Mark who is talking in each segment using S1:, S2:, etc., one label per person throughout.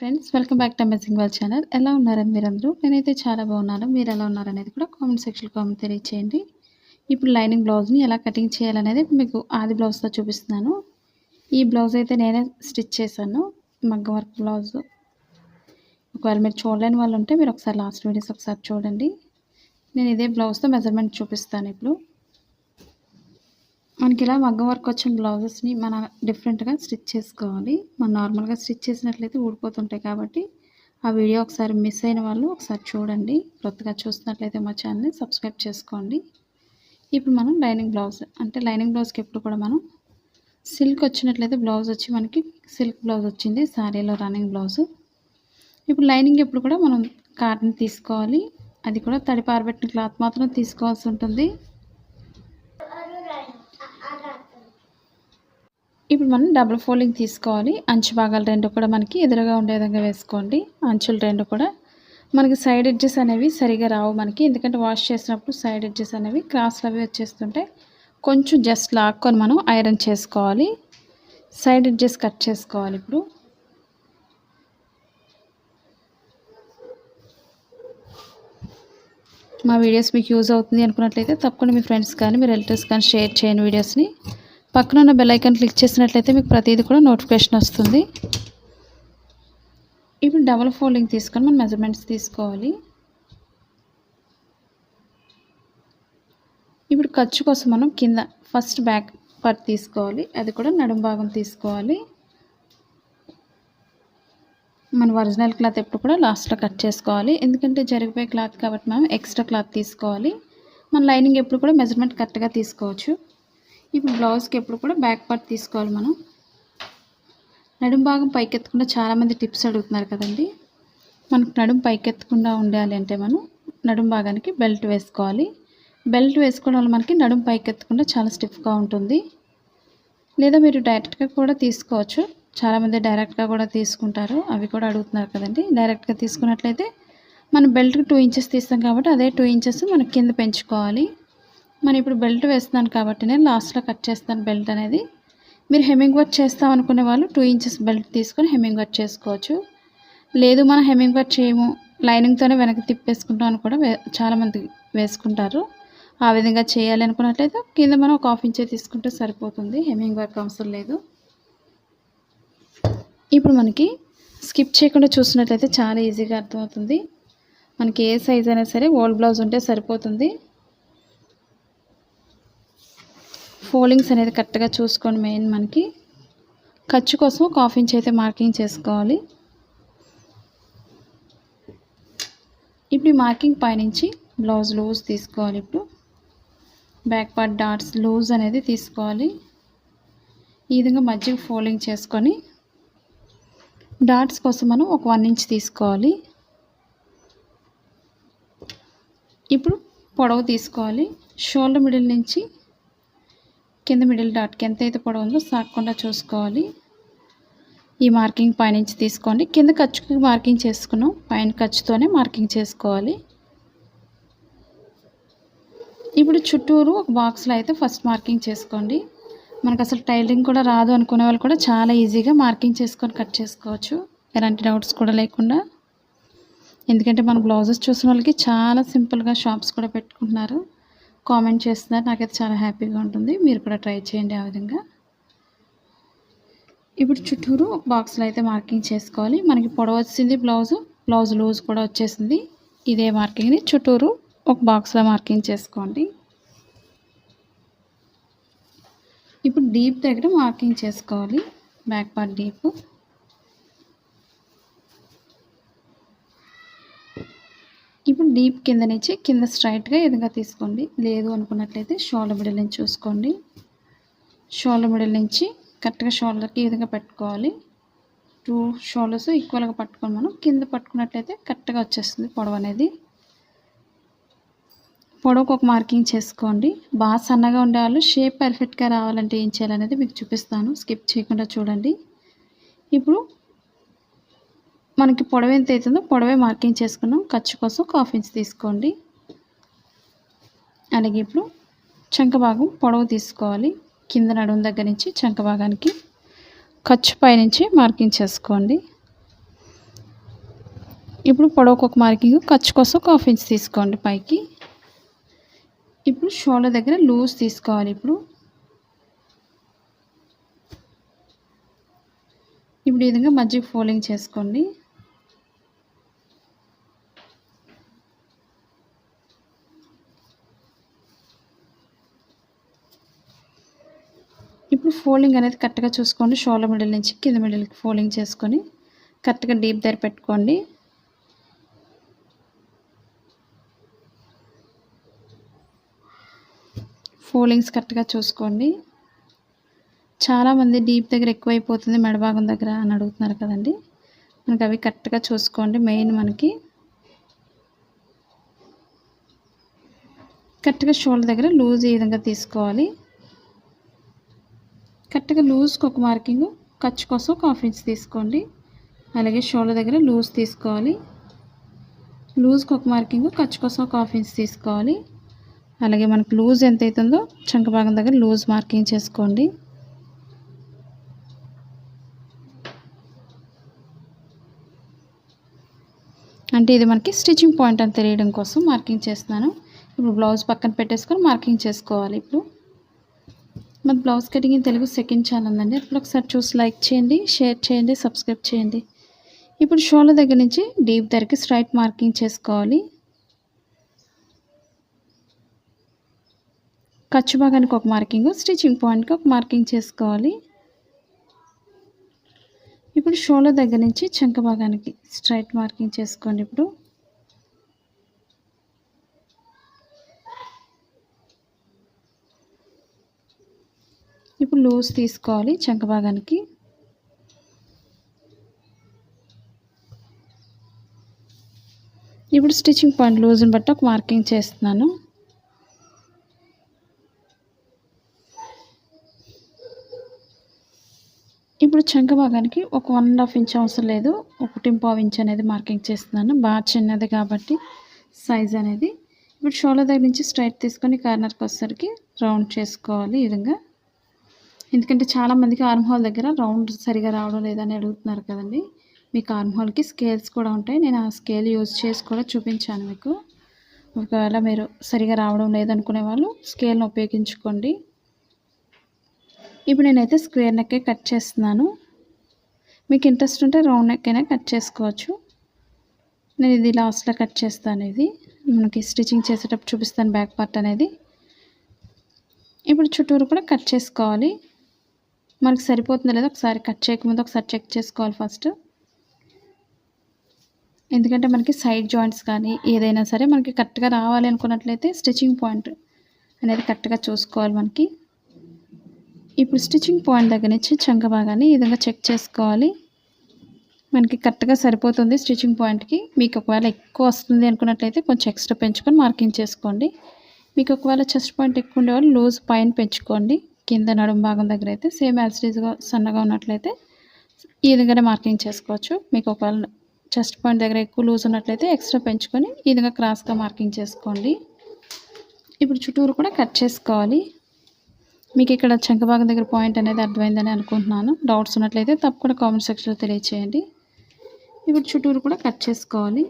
S1: Friends welcome back to amazing world channel. ఎలా ఉన్నారండి మీరందరూ? నేనైతే చాలా బాగున్నాను. మీరు ఎలా ఉన్నారనేది కూడా కామెంట్ సెక్షన్లో కామెంట్ తెలియచేయండి. ఇప్పుడు లైనింగ్ బ్లౌజ్ని ఎలా కటింగ్ చేయాలనేది మీకు ఆది బ్లౌజ్తో చూపిస్తున్నాను. ఈ బ్లౌజ్ అయితే నేనే స్టిచ్ చేశాను, మగ్గం వర్క్ బ్లౌజ్. ఒకవేళ మీరు చూడలేని వాళ్ళు ఉంటే మీరు ఒకసారి లాస్ట్ వీడియోస్ ఒకసారి చూడండి. నేను ఇదే బ్లౌజ్తో మెజర్మెంట్ చూపిస్తాను. ఇప్పుడు మనకి ఇలా మగ్గం వర్క్ వచ్చిన బ్లౌజెస్ని మనం డిఫరెంట్గా స్టిచ్ చేసుకోవాలి. మనం నార్మల్గా స్టిచ్ చేసినట్లయితే ఊడిపోతుంటాయి, కాబట్టి ఆ వీడియో ఒకసారి మిస్ అయిన వాళ్ళు ఒకసారి చూడండి. కొత్తగా చూస్తున్నట్లయితే మా ఛానల్ని సబ్స్క్రైబ్ చేసుకోండి. ఇప్పుడు మనం లైనింగ్ బ్లౌజ్, అంటే లైనింగ్ బ్లౌజ్కి ఎప్పుడు కూడా మనం సిల్క్ వచ్చినట్లయితే బ్లౌజ్ వచ్చి మనకి సిల్క్ బ్లౌజ్ వచ్చింది శారీలో రన్నింగ్ బ్లౌజు. ఇప్పుడు లైనింగ్ ఎప్పుడు కూడా మనం కాటన్ తీసుకోవాలి. అది కూడా తడిపి ఆరబెట్టిన క్లాత్ మాత్రం తీసుకోవాల్సి ఉంటుంది. ఇప్పుడు మనం డబుల్ ఫోల్డింగ్ తీసుకోవాలి. అంచు భాగాలు రెండు కూడా మనకి ఎదురుగా ఉండే విధంగా వేసుకోండి. అంచులు రెండు కూడా మనకి సైడ్ ఎడ్జెస్ అనేవి సరిగా రావు మనకి, ఎందుకంటే వాష్ చేసినప్పుడు సైడ్ ఎడ్జెస్ అనేవి క్రాస్లు అవి వచ్చేస్తుంటే కొంచెం జస్ట్ లాక్కొని మనం ఐరన్ చేసుకోవాలి. సైడ్ ఎడ్జెస్ కట్ చేసుకోవాలి. ఇప్పుడు మా వీడియోస్ మీకు యూజ్ అవుతుంది అనుకున్నట్లయితే తప్పకుండా మీ ఫ్రెండ్స్ కానీ మీ రిలేటివ్స్ కానీ షేర్ చేయండి వీడియోస్ని. పక్కన ఉన్న బెల్ ఐకాన్ క్లిక్ చేసినట్లయితే మీకు ప్రతిదీ కూడా నోటిఫికేషన్ వస్తుంది. ఇప్పుడు డబుల్ ఫోల్డింగ్ తీసుకొని మనం మెజర్మెంట్స్ తీసుకోవాలి. ఇప్పుడు ఖర్చు కోసం మనం కింద ఫస్ట్ బ్యాక్ పార్ట్ తీసుకోవాలి, అది కూడా నడుం భాగం తీసుకోవాలి. మన ఒరిజినల్ క్లాత్ ఎప్పుడు కూడా లాస్ట్లో కట్ చేసుకోవాలి, ఎందుకంటే జరిగిపోయే క్లాత్ కాబట్టి మనం ఎక్స్ట్రా క్లాత్ తీసుకోవాలి. మన లైనింగ్ ఎప్పుడు కూడా మెజర్మెంట్ కరెక్ట్గా తీసుకోవచ్చు. ఇప్పుడు బ్లౌజ్కి ఎప్పుడు కూడా బ్యాక్ పార్ట్ తీసుకోవాలి. మనం నడుం భాగం పైకెత్తకుండా చాలామంది టిప్స్ అడుగుతున్నారు కదండి. మనకు నడుం పైకెత్తకుండా ఉండాలి అంటే మనం నడుం భాగానికి బెల్ట్ వేసుకోవాలి. బెల్ట్ వేసుకోవడం వల్ల మనకి నడుం పైకెత్తకుండా చాలా స్టిఫ్గా ఉంటుంది. లేదా మీరు డైరెక్ట్గా కూడా తీసుకోవచ్చు, చాలామంది డైరెక్ట్గా కూడా తీసుకుంటారు, అవి కూడా అడుగుతున్నారు కదండి. డైరెక్ట్గా తీసుకున్నట్లయితే మనం బెల్ట్కి 2 ఇంచెస్ తీస్తాం కాబట్టి అదే 2 ఇంచెస్ మనం కింద పెంచుకోవాలి. మనం ఇప్పుడు బెల్ట్ వేస్తున్నాను కాబట్టి నేను లాస్ట్లో కట్ చేస్తాను బెల్ట్ అనేది. మీరు హెమ్మింగ్ వర్క్ చేస్తాం అనుకునే వాళ్ళు 2 ఇంచెస్ బెల్ట్ తీసుకొని హెమ్మింగ్ వర్క్ చేసుకోవచ్చు. లేదు మనం హెమ్మింగ్ వర్క్ చేయము, లైనింగ్తోనే వెనక్కి తిప్పేసుకుంటాం అని కూడా చాలామంది వేసుకుంటారు. ఆ విధంగా చేయాలి అనుకున్నట్లయితే కింద మనం 1/2 ఇంచే తీసుకుంటే సరిపోతుంది, హెమ్మింగ్ వర్క్ అవసరం లేదు. ఇప్పుడు మనకి స్కిప్ చేయకుండా చూసినట్లయితే చాలా ఈజీగా అర్థమవుతుంది. మనకి ఏ సైజ్ అయినా సరే ఓల్డ్ బ్లౌజ్ ఉంటే సరిపోతుంది. ఫోల్డింగ్స్ అనేది కరెక్ట్గా చూసుకోండి. మెయిన్ మనకి ఖర్చు కోసం 1/2 ఇంచ్ అయితే మార్కింగ్ చేసుకోవాలి. ఇప్పుడు ఈ మార్కింగ్ పైనుంచి బ్లౌజ్ లూజ్ తీసుకోవాలి. ఇప్పుడు బ్యాక్ పార్ట్ డాట్స్ లూజ్ అనేది తీసుకోవాలి. ఈ విధంగా మధ్యకి ఫోల్డింగ్ చేసుకొని డాట్స్ కోసం మనం ఒక 1 ఇంచ్ తీసుకోవాలి. ఇప్పుడు పొడవు తీసుకోవాలి. షోల్డర్ మిడిల్ నుంచి కింద మిడిల్ డాట్కి ఎంత అయితే పొడవు ఉందో సాగకుండా చూసుకోవాలి. ఈ మార్కింగ్ పైనుంచి తీసుకోండి. కింద ఖర్చుకి మార్కింగ్ చేసుకున్నాం, పైన ఖర్చుతోనే మార్కింగ్ చేసుకోవాలి. ఇప్పుడు చుట్టూరు ఒక బాక్స్లో అయితే ఫస్ట్ మార్కింగ్ చేసుకోండి. మనకు అసలు టైలరింగ్ కూడా రాదు అనుకునే వాళ్ళు కూడా చాలా ఈజీగా మార్కింగ్ చేసుకొని కట్ చేసుకోవచ్చు, ఎలాంటి డౌట్స్ కూడా లేకుండా. ఎందుకంటే మన బ్లౌజెస్ చూసిన వాళ్ళకి చాలా సింపుల్గా షాప్స్ కూడా పెట్టుకుంటున్నారు, కామెంట్ చేస్తున్నారు. నాకైతే చాలా హ్యాపీగా ఉంటుంది. మీరు కూడా ట్రై చేయండి ఆ విధంగా. ఇప్పుడు చుట్టూరు ఒక బాక్స్లో అయితే మార్కింగ్ చేసుకోవాలి. మనకి పొడవు వచ్చింది, బ్లౌజ్ లూజ్ కూడా వచ్చేసింది. ఇదే మార్కింగ్ని చుట్టూరు ఒక బాక్స్లో మార్కింగ్ చేసుకోండి. ఇప్పుడు డీప్ దగ్గర మార్కింగ్ చేసుకోవాలి, బ్యాక్ పార్ట్ డీప్. ఇప్పుడు డీప్ కింద నుంచి కింద స్ట్రైట్గా ఎదుగా తీసుకోండి. లేదు అనుకున్నట్లయితే షోల్డర్ మిడిల్ నుంచి చూసుకోండి. షోల్డర్ మిడిల్ నుంచి కరెక్ట్గా షోల్డర్కి ఈ విధంగా పెట్టుకోవాలి. 2 షోల్డర్స్ ఈక్వల్గా పట్టుకొని మనం కింద పట్టుకున్నట్లయితే కరెక్ట్గా వచ్చేస్తుంది పొడవు అనేది. పొడవుకు ఒక మార్కింగ్ చేసుకోండి. బాగా సన్నగా ఉండేవాళ్ళు షేప్ పర్ఫెక్ట్గా రావాలంటే ఏం చేయాలనేది మీకు చూపిస్తాను, స్కిప్ చేయకుండా చూడండి. ఇప్పుడు మనకి పొడవు ఎంత అవుతుందో పొడవే మార్కింగ్ చేసుకున్నాం. ఖర్చు కోసం 1/2 ఇంచ్ తీసుకోండి. అలాగే ఇప్పుడు చంక భాగం పొడవు తీసుకోవాలి. కింద నడుము దగ్గర నుంచి చంక భాగానికి ఖర్చు పైనుంచి మార్కింగ్ చేసుకోండి. ఇప్పుడు పొడవుకు ఒక మార్కింగ్, ఖర్చు కోసం ఒక హాఫ్ ఇంచ్ తీసుకోండి పైకి. ఇప్పుడు షోల్డర్ దగ్గర లూజ్ తీసుకోవాలి. ఇప్పుడు ఈ విధంగా మధ్యకి ఫోల్డింగ్ చేసుకోండి. ఇప్పుడు ఫోల్డింగ్ అనేది కరెక్ట్గా చూసుకోండి. షోల్డర్ మిడిల్ నుంచి కింద మిడిల్కి ఫోల్డింగ్ చేసుకొని కరెక్ట్గా డీప్ దగ్గర పెట్టుకోండి. ఫోల్డింగ్స్ కరెక్ట్గా చూసుకోండి. చాలామంది డీప్ దగ్గర ఎక్కువైపోతుంది మెడ భాగం దగ్గర అని అడుగుతున్నారు కదండి. మనకి అవి కరెక్ట్గా చూసుకోండి. మెయిన్ మనకి కరెక్ట్గా షోల్డర్ దగ్గర లూజ్ ఈ విధంగా తీసుకోవాలి. కరెక్ట్గా లూజ్కి ఒక మార్కింగ్, ఖర్చు కోసం ఒక హాఫ్ ఇంచ్ తీసుకోండి. అలాగే షోల్డర్ దగ్గర లూజ్ తీసుకోవాలి. లూజ్కి ఒక మార్కింగ్, ఖర్చు కోసం ఒక హాఫ్ ఇంచ్ తీసుకోవాలి. అలాగే మనకు లూజ్ ఎంత అవుతుందో చంక భాగం దగ్గర లూజ్ మార్కింగ్ చేసుకోండి. అంటే ఇది మనకి స్టిచ్చింగ్ పాయింట్ అని తెలియడం కోసం మార్కింగ్ చేస్తున్నాను. ఇప్పుడు బ్లౌజ్ పక్కన పెట్టేసుకొని మార్కింగ్ చేసుకోవాలి. ఇప్పుడు మన blouse cutting in Telugu second channel అండి. అప్పుడు ఒకసారి చూసి లైక్ చేయండి, షేర్ చేయండి, సబ్స్క్రైబ్ చేయండి. ఇప్పుడు షోల్డర్ దగ్గర నుంచి డీప్ దగ్గరికి స్ట్రైట్ మార్కింగ్ చేసుకోవాలి. ఖర్చు భాగానికి ఒక మార్కింగ్, స్టిచ్చింగ్ పాయింట్కి ఒక మార్కింగ్ చేసుకోవాలి. ఇప్పుడు షోల్డర్ దగ్గర నుంచి చంక భాగానికి స్ట్రైట్ మార్కింగ్ చేసుకోండి. ఇప్పుడు లూజ్ తీసుకోవాలి చంక భాగానికి. ఇప్పుడు స్టిచ్చింగ్ పాయింట్ లూజ్ని బట్టి ఒక మార్కింగ్ చేస్తున్నాను. ఇప్పుడు చంక భాగానికి ఒక 1.5 ఇంచ్ అవసరం లేదు, 1.5 ఇంచ్ అనేది మార్కింగ్ చేస్తున్నాను. బాగా చిన్నది కాబట్టి సైజ్ అనేది. ఇప్పుడు షోల్డర్ దగ్గర నుంచి స్ట్రైట్ తీసుకొని కార్నర్కి వచ్చేసరికి రౌండ్ చేసుకోవాలి ఈ విధంగా. ఎందుకంటే చాలామందికి ఆర్మ్ హోల్ దగ్గర రౌండ్ సరిగా రావడం లేదని అడుగుతున్నారు కదండి. మీకు ఆర్మ్ హోల్కి స్కేల్స్ కూడా ఉంటాయి. నేను ఆ స్కేల్ యూజ్ చేసి కూడా చూపించాను మీకు. ఒకవేళ మీరు సరిగా రావడం లేదనుకునే వాళ్ళు స్కేల్ని ఉపయోగించుకోండి. ఇప్పుడు నేనైతే స్క్వేర్ నెక్కే కట్ చేస్తున్నాను. మీకు ఇంట్రెస్ట్ ఉంటే రౌండ్ నెక్ అయినా కట్ చేసుకోవచ్చు. నేను ఇది లాస్ట్లో కట్ చేస్తాను. ఇది మనకి స్టిచ్చింగ్ చేసేటప్పుడు చూపిస్తాను బ్యాక్ పార్ట్ అనేది. ఇప్పుడు చుట్టూరు కూడా కట్ చేసుకోవాలి. మనకి సరిపోతుందో లేదో ఒకసారి కట్ చేయకముందు ఒకసారి చెక్ చేసుకోవాలి ఫస్ట్. ఎందుకంటే మనకి సైడ్ జాయింట్స్ కానీ ఏదైనా సరే మనకి కరెక్ట్గా రావాలి అనుకున్నట్లయితే స్టిచ్చింగ్ పాయింట్ అనేది కరెక్ట్గా చూసుకోవాలి మనకి. ఇప్పుడు స్టిచ్చింగ్ పాయింట్ దగ్గర నుంచి చంక భాగాన్ని ఈ విధంగా చెక్ చేసుకోవాలి. మనకి కరెక్ట్గా సరిపోతుంది స్టిచ్చింగ్ పాయింట్కి. మీకు ఒకవేళ ఎక్కువ వస్తుంది అనుకున్నట్లయితే కొంచెం ఎక్స్ట్రా పెంచుకొని మార్కింగ్ చేసుకోండి. మీకు ఒకవేళ చెస్ట్ పాయింట్ ఎక్కువ ఉండేవాళ్ళు లూజ్ పైన పెంచుకోండి. కింద నడుము భాగం దగ్గర అయితే సేమ్ యాజ్ ఈజ్గా సన్నగా ఉన్నట్లయితే ఈ విధంగానే మార్కింగ్ చేసుకోవచ్చు. మీకు ఒకవేళ చెస్ట్ పాయింట్ దగ్గర ఎక్కువ లూజ్ ఉన్నట్లయితే ఎక్స్ట్రా పెంచుకొని ఈ విధంగా క్రాస్గా మార్కింగ్ చేసుకోండి. ఇప్పుడు చుట్టూరు కూడా కట్ చేసుకోవాలి. మీకు ఇక్కడ చంక భాగం దగ్గర పాయింట్ అనేది అర్థమైందని అనుకుంటున్నాను. డౌట్స్ ఉన్నట్లయితే తప్పకుండా కామెంట్ సెక్షన్లో తెలియచేయండి. ఇప్పుడు చుట్టూరు కూడా కట్ చేసుకోవాలి.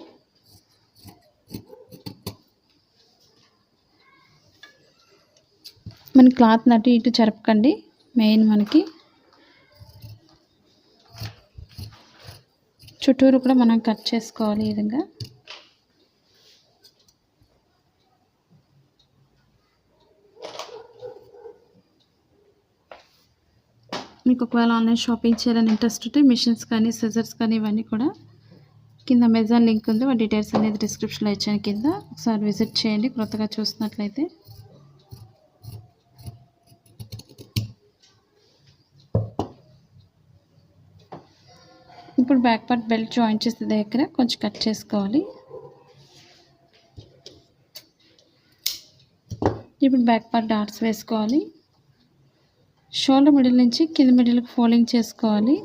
S1: మన క్లాత్ అటు ఇటు జరపకండి. మెయిన్ మనకి చుట్టూరు కూడా మనం కట్ చేసుకోవాలి ఈ విధంగా. మీకు ఒకవేళ ఆన్లైన్ షాపింగ్ చేయాలని ఇంట్రెస్ట్ ఉంటే మిషన్స్ కానీ సిజర్స్ కానీ ఇవన్నీ కూడా కింద అమెజాన్ లింక్ ఉంది. ఆ డీటెయిల్స్ అనేది డిస్క్రిప్షన్లో ఇచ్చాను కింద. ఒకసారి విజిట్ చేయండి కొత్తగా చూస్తున్నట్లయితే. ఇప్పుడు బ్యాక్ పార్ట్ బెల్ట్ జాయిన్ చేసే దగ్గర కొంచెం కట్ చేసుకోవాలి. ఇప్పుడు బ్యాక్ పార్ట్ డాట్స్ వేసుకోవాలి. షోల్డర్ మిడిల్ నుంచి కింద మిడిల్కి ఫోల్డింగ్ చేసుకోవాలి.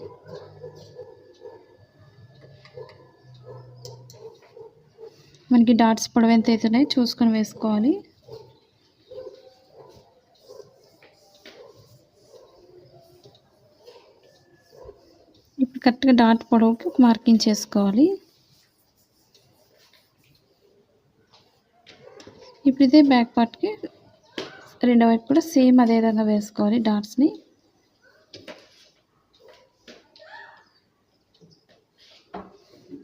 S1: మనకి డాట్స్ పొడవు ఎంత అవుతున్నాయి చూసుకొని వేసుకోవాలి. ఇప్పుడు కరెక్ట్గా డాట్ పొడవుకి ఒక మార్కింగ్ చేసుకోవాలి. ఇప్పుడు ఇదే బ్యాక్ పార్ట్కి రెండో వైపు కూడా సేమ్ అదే విధంగా వేసుకోవాలి డాట్స్ని.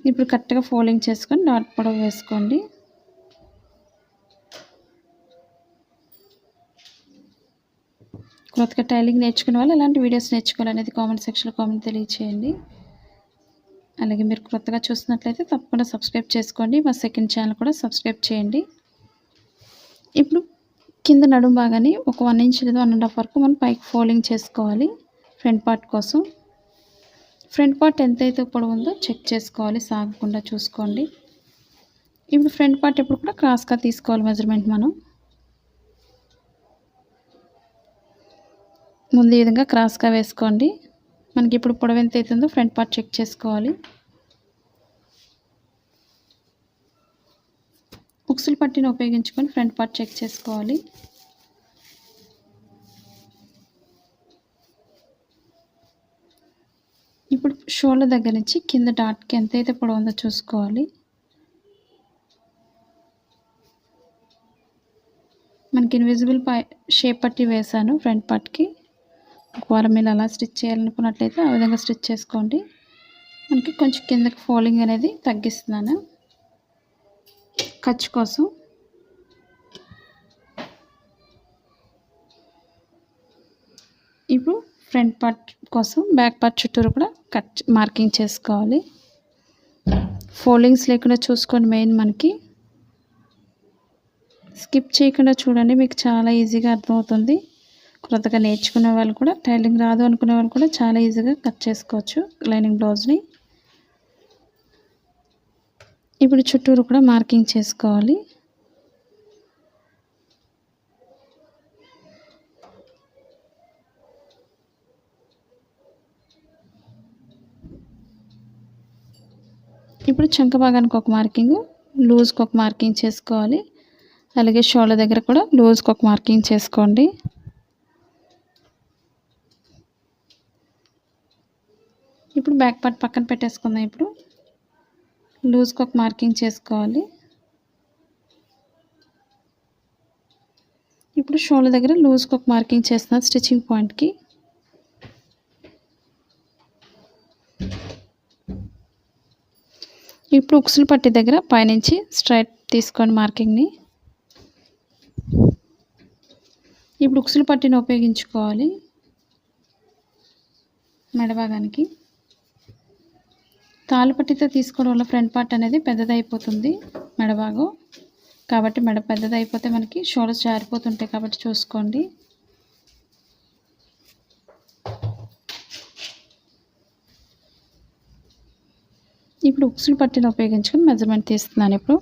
S1: ఇప్పుడు కరెక్ట్గా ఫోల్డింగ్ చేసుకొని డాట్ పొడవు వేసుకోండి. కొత్తగా టైలింగ్ నేర్చుకునే వాళ్ళు ఎలాంటి వీడియోస్ నేర్చుకోవాలనేది కామెంట్ సెక్షన్లో కామెంట్ తెలియచేయండి. అలాగే మీరు కొత్తగా చూస్తున్నట్లయితే తప్పకుండా సబ్స్క్రైబ్ చేసుకోండి. మా సెకండ్ ఛానల్ కూడా సబ్స్క్రైబ్ చేయండి. ఇప్పుడు కింద నడుము భాగాన్ని ఒక 1 ఇంచ్ లేదా 1.5 వరకు మనం పైకి ఫోల్డింగ్ చేసుకోవాలి. ఫ్రంట్ పార్ట్ కోసం ఫ్రంట్ పార్ట్ ఎంతైతే పొడవు ఉందో చెక్ చేసుకోవాలి, సాగకుండా చూసుకోండి. ఇప్పుడు ఫ్రంట్ పార్ట్ ఎప్పుడు కూడా క్రాస్గా తీసుకోవాలి మెజర్మెంట్. మనం ముందు ఈ విధంగా క్రాస్గా వేసుకోండి. మనకి ఇప్పుడు పొడవు ఎంత అవుతుందో ఫ్రంట్ పార్ట్ చెక్ చేసుకోవాలి. ఉక్సులు పట్టిని ఉపయోగించుకొని ఫ్రంట్ పార్ట్ చెక్ చేసుకోవాలి. ఇప్పుడు షోల్డర్ దగ్గర నుంచి కింద డాట్కి ఎంతైతే పొడవు ఉందో చూసుకోవాలి. మనకి ఇన్విజిబుల్ షేప్ పట్టి వేసాను ఫ్రంట్ పార్ట్కి. ఒకవేళ మీరు అలా స్టిచ్ చేయాలనుకున్నట్లయితే ఆ విధంగా స్టిచ్ చేసుకోండి. మనకి కొంచెం కిందకి ఫోల్డింగ్ అనేది తగ్గిస్తున్నాను ఖర్చు కోసం. ఇప్పుడు ఫ్రంట్ పార్ట్ కోసం బ్యాక్ పార్ట్ చుట్టూరు కూడా మార్కింగ్ చేసుకోవాలి. ఫోల్డింగ్స్ లేకుండా చూసుకోండి. మెయిన్ మనకి స్కిప్ చేయకుండా చూడండి, మీకు చాలా ఈజీగా అర్థమవుతుంది. కొత్తగా నేర్చుకునే వాళ్ళు కూడా, టైలింగ్ రాదు అనుకునే వాళ్ళు కూడా చాలా ఈజీగా కట్ చేసుకోవచ్చు లైనింగ్ బ్లౌజ్ని. ఇప్పుడు చుట్టూరు కూడా మార్కింగ్ చేసుకోవాలి. ఇప్పుడు చంక భాగానికి ఒక మార్కింగ్, లూజ్కి ఒక మార్కింగ్ చేసుకోవాలి. అలాగే షోల్డర్ దగ్గర కూడా లూజ్కి ఒక మార్కింగ్ చేసుకోండి. ఇప్పుడు బ్యాక్ పార్ట్ పక్కన పెట్టేసుకుందాం. ఇప్పుడు లూజ్కి ఒక మార్కింగ్ చేసుకోవాలి. ఇప్పుడు షోల్డర్ దగ్గర లూజ్కి ఒక మార్కింగ్ చేస్తున్నాను స్టిచ్చింగ్ పాయింట్కి. ఇప్పుడు ఉక్సులు పట్టి దగ్గర పైనుంచి స్ట్రైట్ తీసుకోండి మార్కింగ్ని. ఇప్పుడు ఉక్సులు పట్టిని ఉపయోగించుకోవాలి మెడభాగానికి. తాళ్ళు పట్టితో తీసుకోవడం వల్ల ఫ్రంట్ పార్ట్ అనేది పెద్దదైపోతుంది మెడభాగం. కాబట్టి మెడ పెద్దదైపోతే మనకి షోల్డర్స్ జారిపోతుంటాయి, కాబట్టి చూసుకోండి. ఇప్పుడు ఉక్సులు పట్టిని ఉపయోగించుకొని మెజర్మెంట్ తీస్తున్నాను. ఇప్పుడు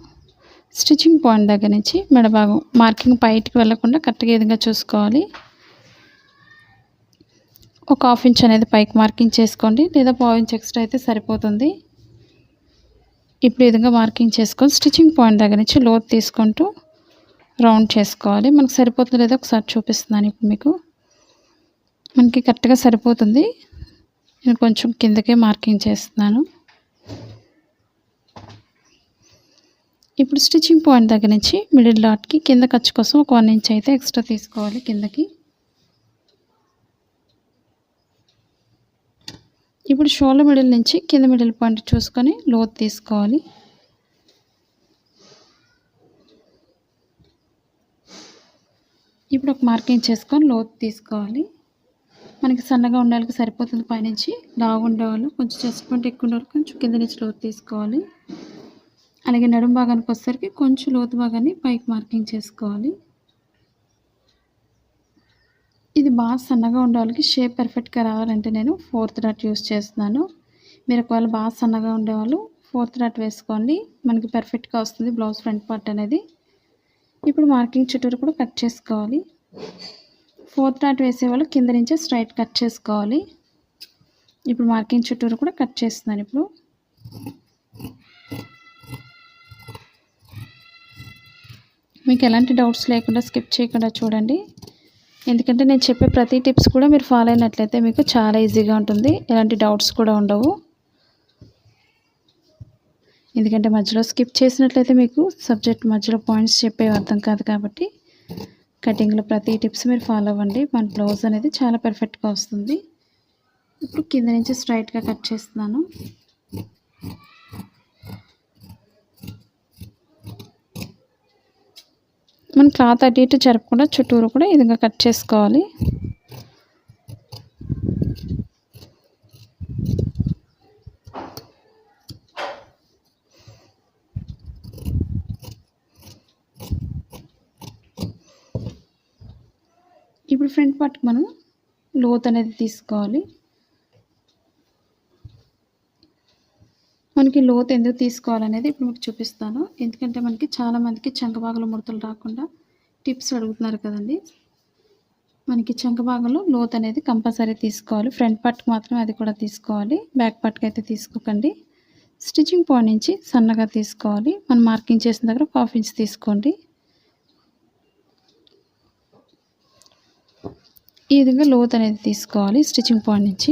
S1: స్టిచ్చింగ్ పాయింట్ దగ్గర నుంచి మెడభాగం మార్కింగ్ పైకి వెళ్ళకుండా కరెక్ట్గా ఈ విధంగా చూసుకోవాలి. ఒక 1/2 ఇంచ్ అనేది పైకి మార్కింగ్ చేసుకోండి, లేదా 1/2 ఇంచ్ ఎక్స్ట్రా అయితే సరిపోతుంది. ఇప్పుడు ఈ విధంగా మార్కింగ్ చేసుకొని స్టిచ్చింగ్ పాయింట్ దగ్గర నుంచి లోతు తీసుకుంటూ రౌండ్ చేసుకోవాలి. మనకు సరిపోతుందో లేదో ఒకసారి చూపిస్తున్నాను. ఇప్పుడు మీకు మనకి కరెక్ట్గా సరిపోతుంది. నేను కొంచెం కిందకే మార్కింగ్ చేస్తున్నాను. ఇప్పుడు స్టిచ్చింగ్ పాయింట్ దగ్గర నుంచి మిడిల్ డాట్కి కింద ఖర్చు కోసం ఒక 1 ఇంచ్ అయితే ఎక్స్ట్రా తీసుకోవాలి కిందకి. ఇప్పుడు షోల్డర్ మిడిల్ నుంచి కింద మిడిల్ పాయింట్ చూసుకొని లోతు తీసుకోవాలి. ఇప్పుడు ఒక మార్కింగ్ చేసుకొని లోతు తీసుకోవాలి. మనకి సన్నగా ఉండే వాళ్ళకి సరిపోతుంది పైనుంచి, లావు ఉండేవాళ్ళు కొంచెం చెస్ట్ పాయింట్ ఎక్కువ ఉండే వాళ్ళు కొంచెం కింద నుంచి లోతు తీసుకోవాలి. అలాగే నడుము భాగానికి వచ్చేసరికి కొంచెం లోతు భాగాన్ని పైకి మార్కింగ్ చేసుకోవాలి. ఇది బాగా సన్నగా ఉండే వాళ్ళకి షేప్ పర్ఫెక్ట్గా రావాలంటే నేను 4th డాట్ యూస్ చేస్తున్నాను. మీరు ఒకవేళ బాగా సన్నగా ఉండేవాళ్ళు 4th డాట్ వేసుకోండి, మనకి పర్ఫెక్ట్గా వస్తుంది బ్లౌజ్ ఫ్రంట్ పార్ట్ అనేది. ఇప్పుడు మార్కింగ్ చుట్టూరు కూడా కట్ చేసుకోవాలి. 4th డాట్ వేసేవాళ్ళు కింద నుంచే స్ట్రైట్ కట్ చేసుకోవాలి. ఇప్పుడు మార్కింగ్ చుట్టూరు కూడా కట్ చేస్తున్నాను. ఇప్పుడు మీకు ఎలాంటి డౌట్స్ లేకుండా స్కిప్ చేయకుండా చూడండి, ఎందుకంటే నేను చెప్పే ప్రతి టిప్స్ కూడా మీరు ఫాలో అయినట్లయితే మీకు చాలా ఈజీగా ఉంటుంది, ఎలాంటి డౌట్స్ కూడా ఉండవు. ఎందుకంటే మధ్యలో స్కిప్ చేసినట్లయితే మీకు సబ్జెక్ట్ మధ్యలో పాయింట్స్ చెప్పేవి అర్థం కాదు కాబట్టి కటింగ్లో ప్రతి టిప్స్ మీరు ఫాలో అవ్వండి. మన బ్లౌజ్ అనేది చాలా పర్ఫెక్ట్గా వస్తుంది. ఇప్పుడు కింద నుంచి స్ట్రైట్గా కట్ చేస్తున్నాను. మనం క్లాత్ అటు ఇటు జరపకుండా చుట్టూరు కూడా ఈ విధంగా కట్ చేసుకోవాలి. ఇప్పుడు ఫ్రంట్ పార్ట్కి మనం లోత్ అనేది తీసుకోవాలి. మనకి లోత్ ఎందుకు తీసుకోవాలనేది ఇప్పుడు మీకు చూపిస్తాను. ఎందుకంటే మనకి చాలామందికి చంక భాగంలో ముడతలు రాకుండా టిప్స్ అడుగుతున్నారు కదండి. మనకి చంక భాగంలో లోత్ అనేది కంపల్సరీ తీసుకోవాలి. ఫ్రంట్ పార్ట్కి మాత్రం అది కూడా తీసుకోవాలి. బ్యాక్ పార్ట్కి అయితే తీసుకోకండి. స్టిచ్చింగ్ పాయింట్ నుంచి సన్నగా తీసుకోవాలి. మనం మార్కింగ్ చేసిన దగ్గర 1/2 ఇంచ్ తీసుకోండి. ఈ విధంగా లోత్ అనేది తీసుకోవాలి స్టిచ్చింగ్ పాయింట్ నుంచి.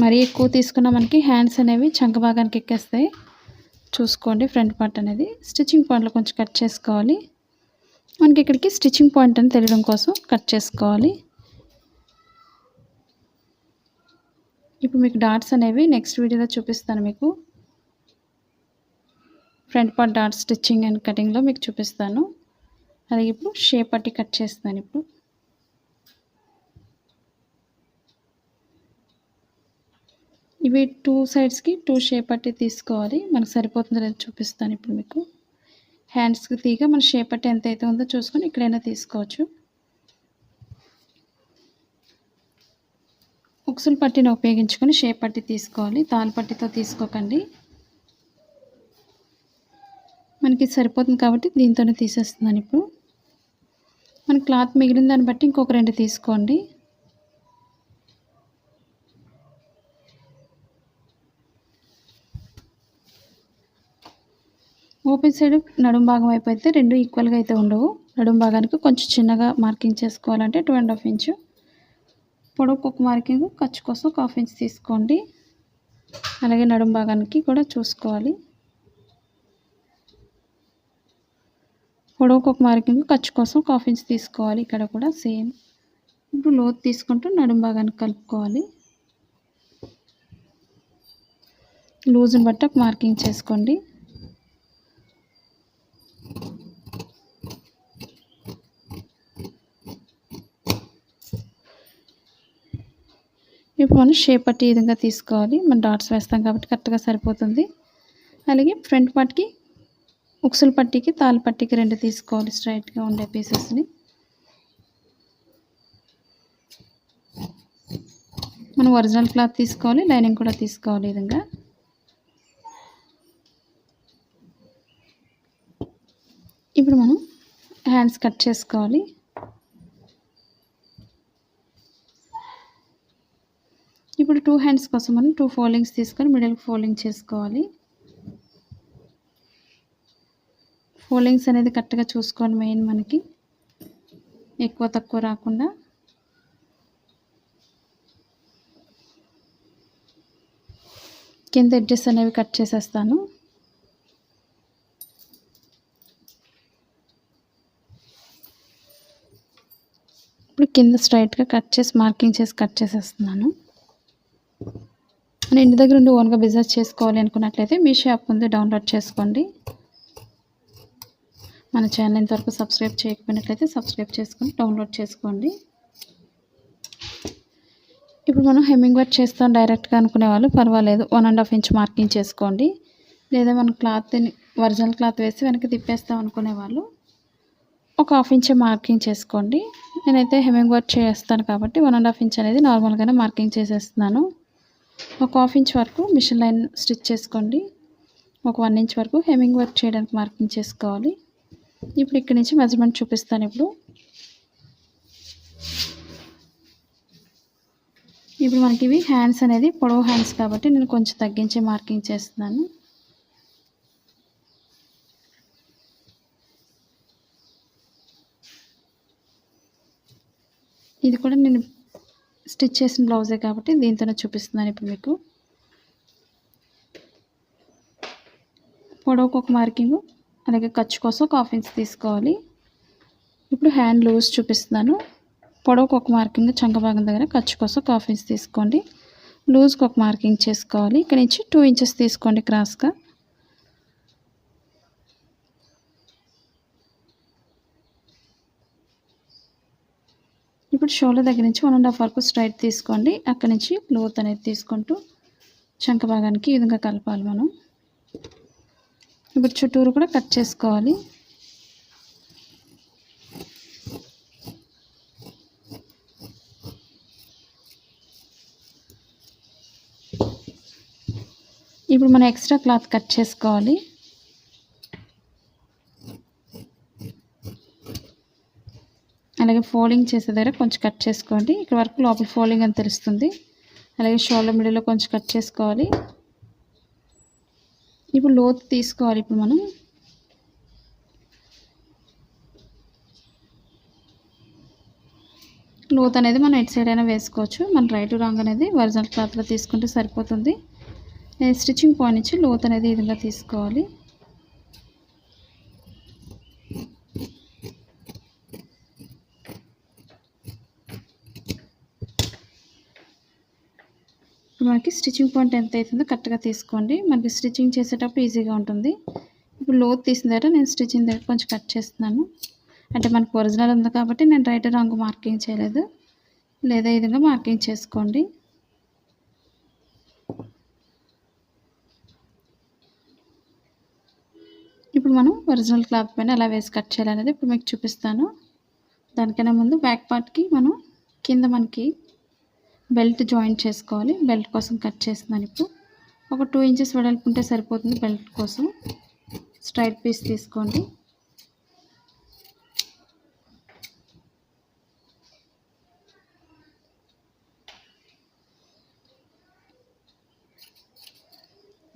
S1: మరీ ఎక్కువ తీసుకున్న మనకి హ్యాండ్స్ అనేవి చంక భాగానికి ఎక్కేస్తాయి. చూసుకోండి ఫ్రంట్ పార్ట్ అనేది. స్టిచ్చింగ్ పాయింట్లో కొంచెం కట్ చేసుకోవాలి. మనకి ఇక్కడికి స్టిచ్చింగ్ పాయింట్ అని తెలియడం కోసం కట్ చేసుకోవాలి. ఇప్పుడు మీకు డాట్స్ అనేవి నెక్స్ట్ వీడియోలో చూపిస్తాను. మీకు front part dot stitching and కటింగ్లో మీకు చూపిస్తాను. అలాగే ఇప్పుడు షేప్ పట్టి కట్ చేస్తాను. ఇప్పుడు ఇవి 2 సైడ్స్కి 2 షేప్ పట్టి తీసుకోవాలి. మనకు సరిపోతుందో లేదో చూపిస్తాను ఇప్పుడు మీకు. హ్యాండ్స్కి తీగ మన షేప్ పట్టి ఎంత అయితే ఉందో చూసుకొని ఇక్కడైనా తీసుకోవచ్చు. ఉక్సుల పట్టిని ఉపయోగించుకొని షేప్ పట్టి తీసుకోవాలి. తాళ్ళు పట్టితో తీసుకోకండి. మనకి సరిపోతుంది కాబట్టి దీంతోనే తీసేస్తున్నాను. ఇప్పుడు మన క్లాత్ మిగిలిన దాన్ని బట్టి ఇంకొక 2 తీసుకోండి. ఓపెన్ సైడ్ నడుం భాగం వైపు అయితే 2 ఈక్వల్గా అయితే ఉండవు. నడుం భాగానికి కొంచెం చిన్నగా మార్కింగ్ చేసుకోవాలంటే 2.5 ఇంచు. పొడవుకు ఒక మార్కింగ్, ఖర్చు కోసం 1/2 ఇంచ్ తీసుకోండి. అలాగే నడుం భాగానికి కూడా చూసుకోవాలి. పొడవుకు ఒక మార్కింగ్, ఖర్చు కోసం 1/2 ఇంచ్ తీసుకోవాలి. ఇక్కడ కూడా సేమ్. ఇప్పుడు లోతు తీసుకుంటూ నడుం భాగానికి కలుపుకోవాలి. లూజ్ని బట్టి ఒక మార్కింగ్ చేసుకోండి. ఇప్పుడు మనం షేప్ పట్టి ఈ విధంగా తీసుకోవాలి. మనం డాట్స్ వేస్తాం కాబట్టి కరెక్ట్గా సరిపోతుంది. అలాగే ఫ్రంట్ పార్ట్కి ఉక్సుల పట్టీకి తాళ్ళ పట్టీకి 2 తీసుకోవాలి స్ట్రైట్గా ఉండే పీసెస్ని. మనం ఒరిజినల్ క్లాత్ తీసుకోవాలి, లైనింగ్ కూడా తీసుకోవాలి. ఈ విధంగా ఇప్పుడు మనం హ్యాండ్స్ కట్ చేసుకోవాలి. ఇప్పుడు 2 హ్యాండ్స్ కోసం మనం 2 ఫోల్డింగ్స్ తీసుకొని మిడిల్కి ఫోల్డింగ్ చేసుకోవాలి. ఫోల్డింగ్స్ అనేది కరెక్ట్గా చూసుకోవాలి. మెయిన్ మనకి ఎక్కువ తక్కువ రాకుండా. కింద ఎడ్జెస్ అనేవి కట్ చేసేస్తాను. ఇప్పుడు కింద స్ట్రైట్గా కట్ చేసి మార్కింగ్ చేసి కట్ చేసేస్తున్నాను. మన ఇంటి దగ్గర ఉండి ఓన్గా బిజినెస్ చేసుకోవాలి అనుకున్నట్లయితే మీ షాప్ ఉంది, డౌన్లోడ్ చేసుకోండి. మన ఛానల్ ఇంతవరకు సబ్స్క్రైబ్ చేయకపోయినట్లయితే సబ్స్క్రైబ్ చేసుకొని డౌన్లోడ్ చేసుకోండి. ఇప్పుడు మనం హెమ్మింగ్ వర్క్ చేస్తాం డైరెక్ట్గా అనుకునే వాళ్ళు పర్వాలేదు, 1.5 ఇంచ్ మార్కింగ్ చేసుకోండి. లేదా మనం క్లాత్ని ఒరిజినల్ క్లాత్ వేసి వెనక్కి తిప్పేస్తాం అనుకునే వాళ్ళు ఒక 1/2 ఇంచ్ మార్కింగ్ చేసుకోండి. నేనైతే హెమ్మింగ్ వర్క్ చేస్తాను కాబట్టి 1.5 ఇంచ్ అనేది నార్మల్గానే మార్కింగ్ చేసేస్తున్నాను. ఒక 1/2 ఇంచ్ వరకు మిషన్ లైన్ స్టిచ్ చేసుకోండి. ఒక 1 ఇంచ్ వరకు హెమ్మింగ్ వర్క్ చేయడానికి మార్కింగ్ చేసుకోవాలి. ఇప్పుడు ఇక్కడి నుంచి మెజర్మెంట్ చూపిస్తాను. ఇప్పుడు మనకి ఇవి హ్యాండ్స్ అనేది పొడవు హ్యాండ్స్ కాబట్టి నేను కొంచెం తగ్గించి మార్కింగ్ చేస్తున్నాను. ఇది కూడా నేను స్టిచ్ చేసిన బ్లౌజే కాబట్టి దీంతోనే చూపిస్తున్నాను ఇప్పుడు మీకు. పొడవుకు ఒక మార్కింగు, అలాగే ఖర్చు కోసం ఒక 1/2 ఇంచ్ తీసుకోవాలి. ఇప్పుడు హ్యాండ్ లూజ్ చూపిస్తున్నాను. పొడవుకు ఒక మార్కింగ్, చంక భాగం దగ్గర ఖర్చు కోసం ఒక 1/2 ఇంచ్ తీసుకోండి. లూజ్కి ఒక మార్కింగ్ చేసుకోవాలి. ఇక్కడ నుంచి 2 ఇంచెస్ తీసుకోండి క్రాస్గా. ఇప్పుడు షోల్డర్ దగ్గర నుంచి 1.5 వరకు స్ట్రైట్ తీసుకోండి. అక్కడి నుంచి లోత్ అనేది తీసుకుంటూ చంక భాగానికి ఈ విధంగా కలపాలి మనం. ఇప్పుడు చుట్టూరు కూడా కట్ చేసుకోవాలి. ఇప్పుడు మనం ఎక్స్ట్రా క్లాత్ కట్ చేసుకోవాలి. అలాగే ఫోల్డింగ్ చేసే దగ్గర కొంచెం కట్ చేసుకోండి. ఇక్కడ వరకు లోపల ఫోల్డింగ్ అని తెలుస్తుంది. అలాగే షోల్డర్ మిడిల్లో కొంచెం కట్ చేసుకోవాలి. ఇప్పుడు లోతు తీసుకోవాలి. ఇప్పుడు మనం లోత్ అనేది మనం ఎటు సైడ్ అయినా వేసుకోవచ్చు. మన రైట్ రాంగ్ అనేది ఒరిజినల్ క్లాత్లో తీసుకుంటే సరిపోతుంది. స్టిచ్చింగ్ పాయింట్ నుంచి లోత్ అనేది ఈ విధంగా తీసుకోవాలి. ఇప్పుడు మనకి స్టిచ్చింగ్ పాయింట్ ఎంత అవుతుందో కరెక్ట్గా తీసుకోండి. మనకి స్టిచ్చింగ్ చేసేటప్పుడు ఈజీగా ఉంటుంది. ఇప్పుడు లోత్ తీసిన దగ్గర నేను స్టిచ్చింగ్ దగ్గర కొంచెం కట్ చేస్తున్నాను. అంటే మనకు ఒరిజినల్ ఉంది కాబట్టి నేను రైట్ రాంగ్ మార్కింగ్ చేయలేదు. లేదా ఈ విధంగా మార్కింగ్ చేసుకోండి. ఇప్పుడు మనం ఒరిజినల్ క్లాత్ పైన ఎలా వేసి కట్ చేయాలనేది ఇప్పుడు మీకు చూపిస్తాను. దానికన్నా ముందు బ్యాక్ పార్ట్కి మనం కింద మనకి బెల్ట్ జాయింట్ చేసుకోవాలి. బెల్ట్ కోసం కట్ చేస్తున్నాను. ఇప్పుడు ఒక 2 ఇంచెస్ వెడల్పు ఉంటే సరిపోతుంది. బెల్ట్ కోసం స్ట్రైట్ పీస్ తీసుకోండి.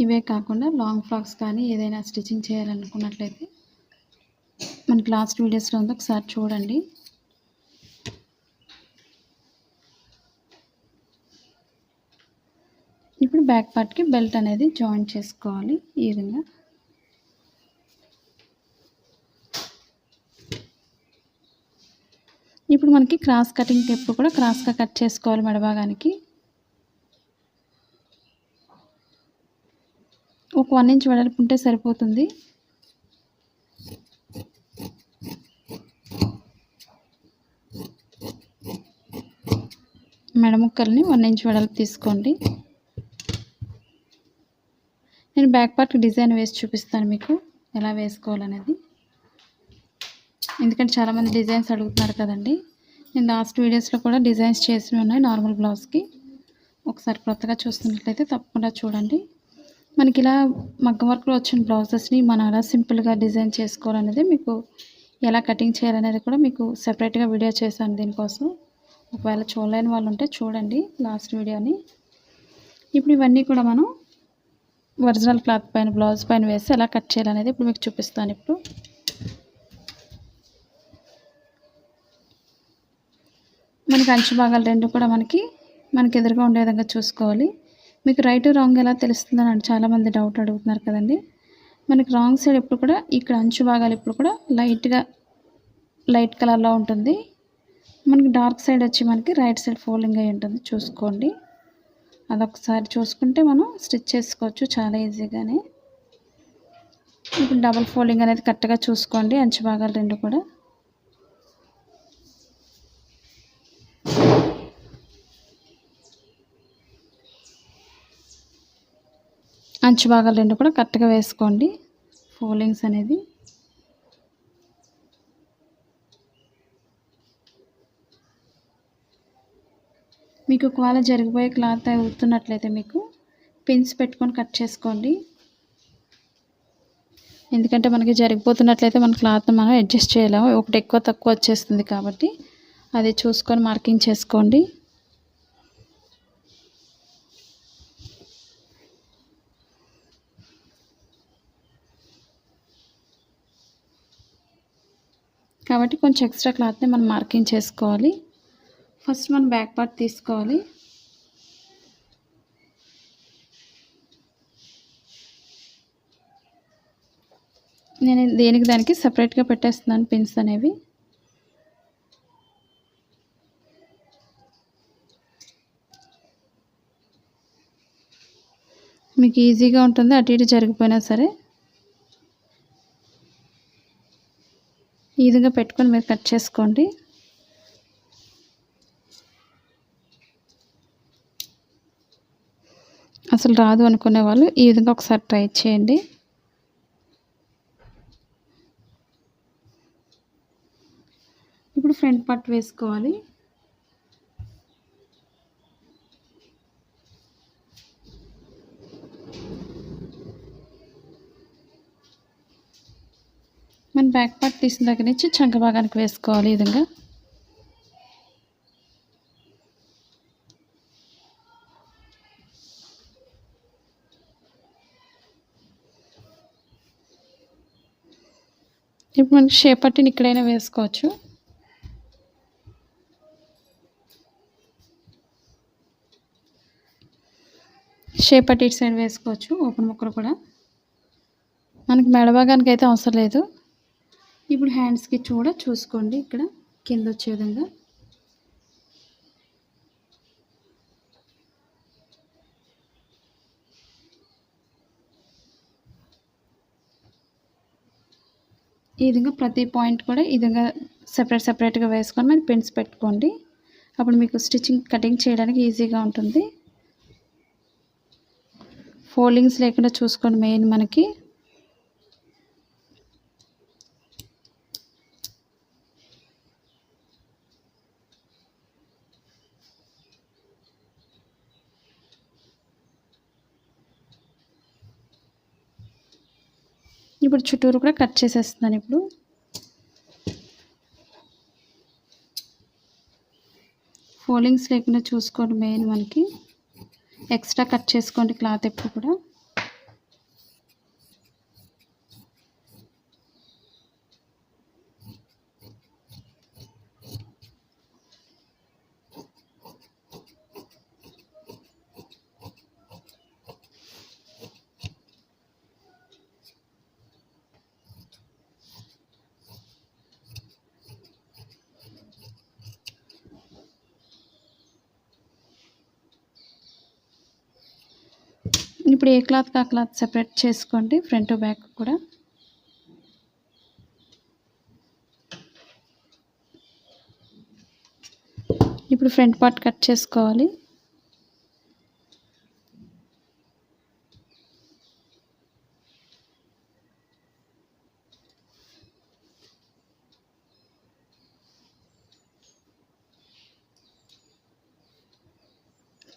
S1: ఇవే కాకుండా లాంగ్ ఫ్రాక్స్ కానీ ఏదైనా స్టిచ్చింగ్ చేయాలనుకున్నట్లయితే మనకి లాస్ట్ వీడియోస్లో ఉంది, ఒకసారి చూడండి. ఇప్పుడు బ్యాక్ పార్ట్కి బెల్ట్ అనేది జాయిన్ చేసుకోవాలి ఈ విధంగా. ఇప్పుడు మనకి క్రాస్ కటింగ్ ఎప్పుడు కూడా క్రాస్గా కట్ చేసుకోవాలి. మెడభాగానికి ఒక 1 ఇంచ్ వెడల్పు ఉంటే సరిపోతుంది. మెడ ముక్కల్ని 1 ఇంచ్ వెడల్పు తీసుకోండి. నేను బ్యాక్ పార్ట్ డిజైన్ వేసి చూపిస్తాను మీకు ఎలా వేసుకోవాలనేది. ఎందుకంటే చాలామంది డిజైన్స్ అడుగుతున్నారు కదండి. నేను లాస్ట్ వీడియోస్లో కూడా డిజైన్స్ చేసి ఉన్నాయి నార్మల్ బ్లౌజ్కి. ఒకసారి కొత్తగా చూస్తున్నట్లయితే తప్పకుండా చూడండి. మనకి ఇలా మగ్గం వర్క్లో వచ్చిన బ్లౌజెస్ని మనం ఎలా సింపుల్గా డిజైన్ చేసుకోవాలనేది మీకు ఎలా కటింగ్ చేయాలనేది కూడా మీకు సెపరేట్గా వీడియో చేశాను దీనికోసం. ఒకవేళ చూడలేని వాళ్ళు ఉంటే చూడండి లాస్ట్ వీడియోని. ఇప్పుడు ఇవన్నీ కూడా మనం ఒరిజినల్ క్లాత్ పైన బ్లౌజ్ పైన వేసి ఎలా కట్ చేయాలనేది ఇప్పుడు మీకు చూపిస్తాను. ఇప్పుడు మనకి అంచు భాగాలు రెండు కూడా మనకి ఎదురుగా ఉండే విధంగా చూసుకోవాలి. మీకు రైట్ రాంగ్ ఎలా తెలుస్తుందని చాలామంది డౌట్ అడుగుతున్నారు కదండి. మనకి రాంగ్ సైడ్ ఎప్పుడు కూడా ఇక్కడ అంచు భాగాలు ఎప్పుడు కూడా లైట్ కలర్లో ఉంటుంది. మనకి డార్క్ సైడ్ వచ్చి మనకి రైట్ సైడ్ ఫోల్డింగ్ అయి ఉంటుంది. చూసుకోండి, అదొకసారి చూసుకుంటే మనం స్టిచ్ చేసుకోవచ్చు చాలా ఈజీగానే. ఇప్పుడు డబల్ ఫోల్డింగ్ అనేది కరెక్ట్గా చూసుకోండి అంచు భాగాలు రెండు కూడా. అంచు భాగాలు రెండు కూడా కరెక్ట్గా వేసుకోండి ఫోల్డింగ్స్ అనేది. మీకు ఒకవేళ జరిగిపోయే క్లాత్ అవుతున్నట్లయితే మీకు పిన్స్ పెట్టుకొని కట్ చేసుకోండి. ఎందుకంటే మనకి జరిగిపోతున్నట్లయితే మన క్లాత్ని మనం అడ్జస్ట్ చేయలేము, ఒకటి ఎక్కువ తక్కువ వచ్చేస్తుంది కాబట్టి అది చూసుకొని మార్కింగ్ చేసుకోండి. కాబట్టి కొంచెం ఎక్స్ట్రా క్లాత్ని మనం మార్కింగ్ చేసుకోవాలి. ఫస్ట్ మనం బ్యాక్ పార్ట్ తీసుకోవాలి. నేను దేనికి దానికి సపరేట్గా పెట్టేస్తున్నాను పిన్స్ అనేవి. మీకు ఈజీగా ఉంటుంది అటు ఇటు జరిగిపోయినా సరే. ఈ విధంగా పెట్టుకొని మీరు కట్ చేసుకోండి. అసలు రాదు అనుకునే వాళ్ళు ఈ విధంగా ఒకసారి ట్రై చేయండి. ఇప్పుడు ఫ్రంట్ పార్ట్ వేసుకోవాలి. మన బ్యాక్ పార్ట్ తీసిన దగ్గర నుంచి చంక భాగానికి వేసుకోవాలి ఈ విధంగా. ఇప్పుడు మనకి షేప్ పట్టిని ఇక్కడైనా వేసుకోవచ్చు. షేప్ పట్టి ఇటు సైడ్ వేసుకోవచ్చు, ఓపెన్ ముక్కలు కూడా. మనకి మెడ భాగానికి అయితే అవసరం లేదు. ఇప్పుడు హ్యాండ్స్కి కూడా చూసుకోండి, ఇక్కడ కింద వచ్చే విధంగా. ఈ విధంగా ప్రతి పాయింట్ కూడా ఈ విధంగా సెపరేట్గా వేసుకొని మీరు పిన్స్ పెట్టుకోండి. అప్పుడు మీకు స్టిచ్చింగ్ కటింగ్ చేయడానికి ఈజీగా ఉంటుంది. ఫోల్డింగ్స్ లేకుండా చూసుకోండి మెయిన్ మనకి. ఇప్పుడు చుట్టూరు కూడా కట్ చేసేస్తున్నాను. ఇప్పుడు ఫోల్డింగ్స్ లేకుండా చూసుకోండి మెయిన్ మనకి. ఎక్స్ట్రా కట్ చేసుకోండి క్లాత్ ఎప్పుడు కూడా. ఇప్పుడు ఏ క్లాత్కి ఆ క్లాత్ సెపరేట్ చేసుకోండి, ఫ్రంట్ బ్యాక్ కూడా. ఇప్పుడు ఫ్రంట్ పార్ట్ కట్ చేసుకోవాలి.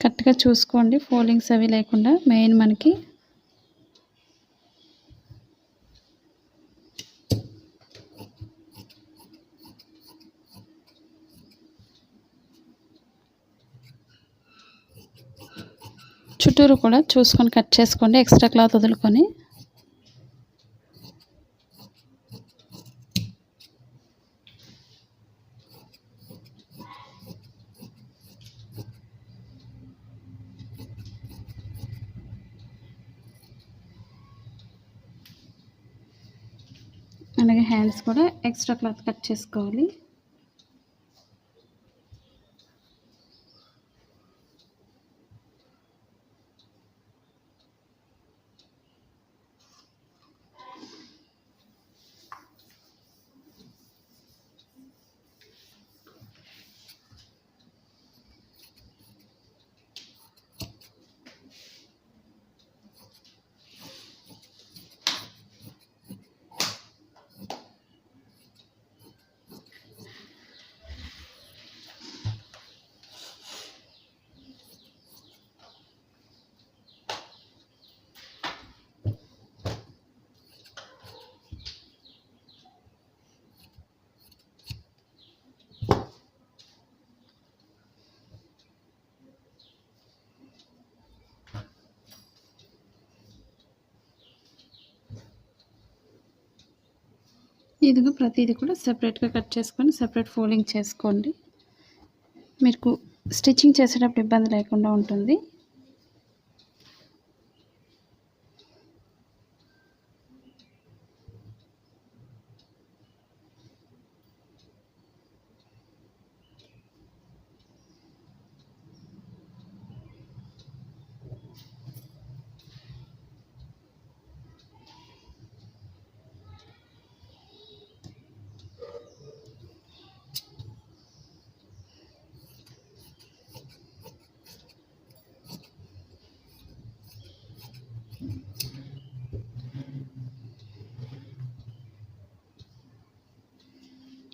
S1: కరెక్ట్గా చూసుకోండి ఫోల్డింగ్స్ అవి లేకుండా మెయిన్ మనకి. చుట్టూరు కూడా చూసుకొని కట్ చేసుకోండి, ఎక్స్ట్రా క్లాత్ వదులుకొని. అలాగే హ్యాండ్స్ కూడా ఎక్స్ట్రా క్లాత్ కట్ చేసుకోవాలి. ఇదిగో ప్రతిదీ కూడా సెపరేట్గా కట్ చేసుకొని సెపరేట్ ఫోల్డింగ్ చేసుకోండి. మీకు స్టిచ్చింగ్ చేసేటప్పుడు ఇబ్బంది లేకుండా ఉంటుంది.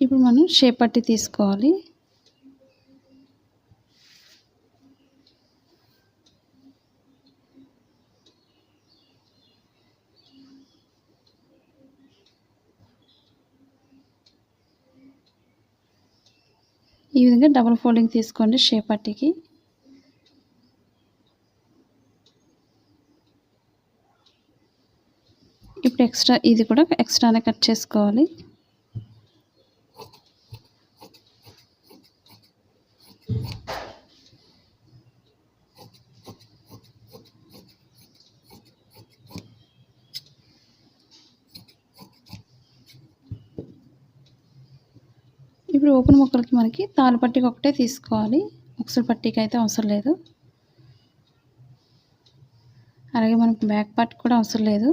S1: ఇప్పుడు మనం షేప్ పట్టి తీసుకోవాలి. ఈ విధంగా డబుల్ ఫోల్డింగ్ తీసుకోండి షేప్ పట్టికి. ఇప్పుడు ఇది కూడా ఎక్స్ట్రానే కట్ చేసుకోవాలి. ఇప్పుడు ఓపెన్ ముక్కలకి మనకి తాలు పట్టికి ఒకటే తీసుకోవాలి, ఉక్సులు పట్టికి అయితే అవసరం లేదు. అలాగే మనకు బ్యాక్ పార్ట్ కూడా అవసరం లేదు,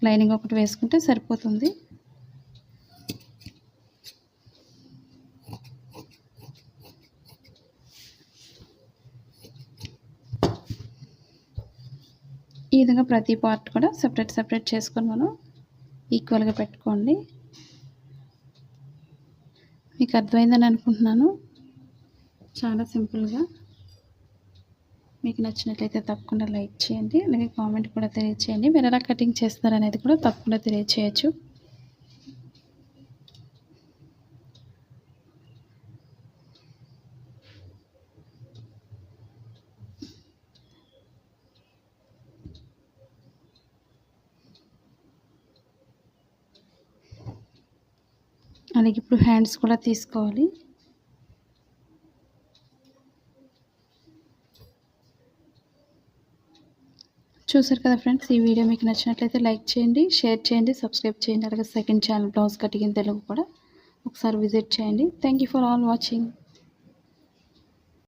S1: లైనింగ్ ఒకటి వేసుకుంటే సరిపోతుంది. ఈ విధంగా ప్రతి పార్ట్ కూడా సెపరేట్ చేసుకొని మనం ఈక్వల్గా పెట్టుకోండి. మీకు అర్థమైందని అనుకుంటున్నాను. చాలా సింపుల్గా. మీకు నచ్చినట్లయితే తప్పకుండా లైక్ చేయండి, అలాగే కామెంట్ కూడా తెలియచేయండి. మీరు ఎలా కటింగ్ చేస్తారనేది కూడా తప్పకుండా తెలియచేయచ్చు. అలాగే ఇప్పుడు హ్యాండ్స్ కూడా తీసుకోవాలి. చూసారు కదా ఫ్రెండ్స్, ఈ వీడియో మీకు నచ్చినట్లయితే లైక్ చేయండి, షేర్ చేయండి, సబ్స్క్రైబ్ చేయండి. అలాగే second channel blouse cutting in Telugu కూడా ఒకసారి విజిట్ చేయండి. Thank you for all watching.